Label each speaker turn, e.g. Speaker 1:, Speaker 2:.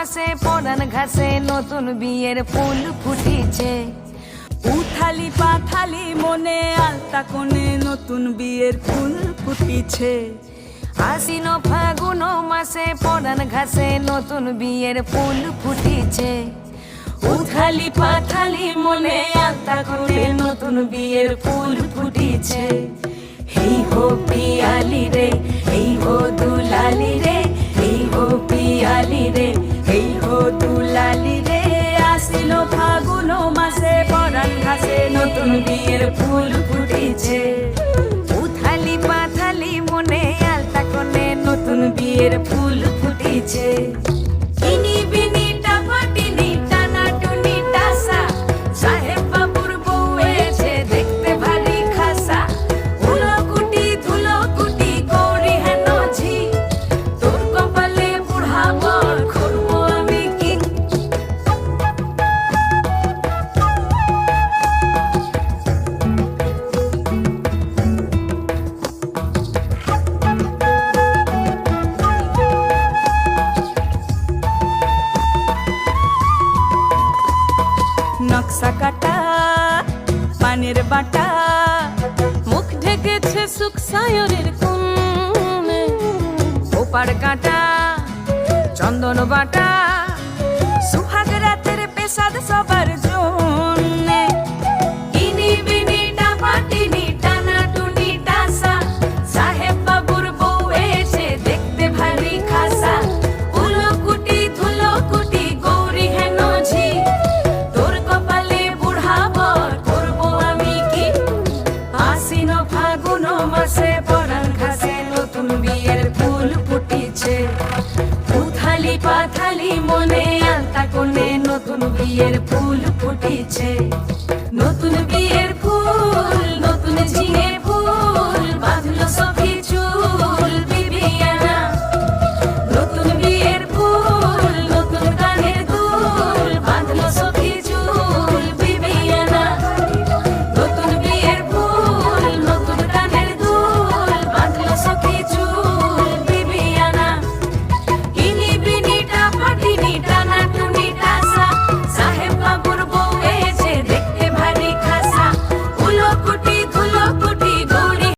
Speaker 1: মাসে পরান ঘাসে নতুন বিয়ের ফুল ফুটিছে।
Speaker 2: উথালি পাথালি মনে আলতা কোণে নতুন বিয়ের ফুল ফুটিছে।
Speaker 1: আশ্বিন ফাগুন মাসে পরান ঘাসে নতুন বিয়ের ফুল ফুটিছে।
Speaker 2: উথালি পাথালি মনে আলতা কোণে নতুন বিয়ের ফুল ফুটিছে।
Speaker 1: হেই হো পিয়ালি রে, হেই হো দুলালি রে, হেই হো পিয়ালি রে, হেই হো দুলালি রে।
Speaker 2: আশ্বিন ফাগুন মাসে পরান ঘাসে নতুন বিয়ের ফুল ফুটিছে।
Speaker 1: উথালি পাথালি মনে আলতা কোণে নতুন বিয়ের ফুল ফুটিছে।
Speaker 2: ইনি বিনি টাপাটিনি টানা টুনি টাসা, সাহেব বাবুর বউ এসে দেখতে ভারী খাসা। উলকুটি ধুলকুটি গৌরী হেন ঝি, তোর কপালে বুড়া বর করবো আমি কি। নকশা কাটা পানের বাটা, মুখ ঢেকেছে সুখ সায়রের কোণে।
Speaker 1: ওপার কাটা চন্দন বাটা,
Speaker 2: সুহাগ রাতের পেশাদ সবার জন্যে। ইনি বিনি টাপাটিনি টানা টুনি টাসা, সাহেব বাবুর বউ এসে দেখতে ভারী খাসা। উলকুটি ধুলকুটি গৌরী হেন ঝি, তোর কপালে বুড়া বর করবো আমি কি।
Speaker 1: আশ্বিন ফাগুন মাসে পরান ঘাসে নতুন বিয়ের ফুল ফুটিছে।
Speaker 2: উথালি পাথালি মনে আলতা কোণে নতুন বিয়ের ফুল ফুটিছে।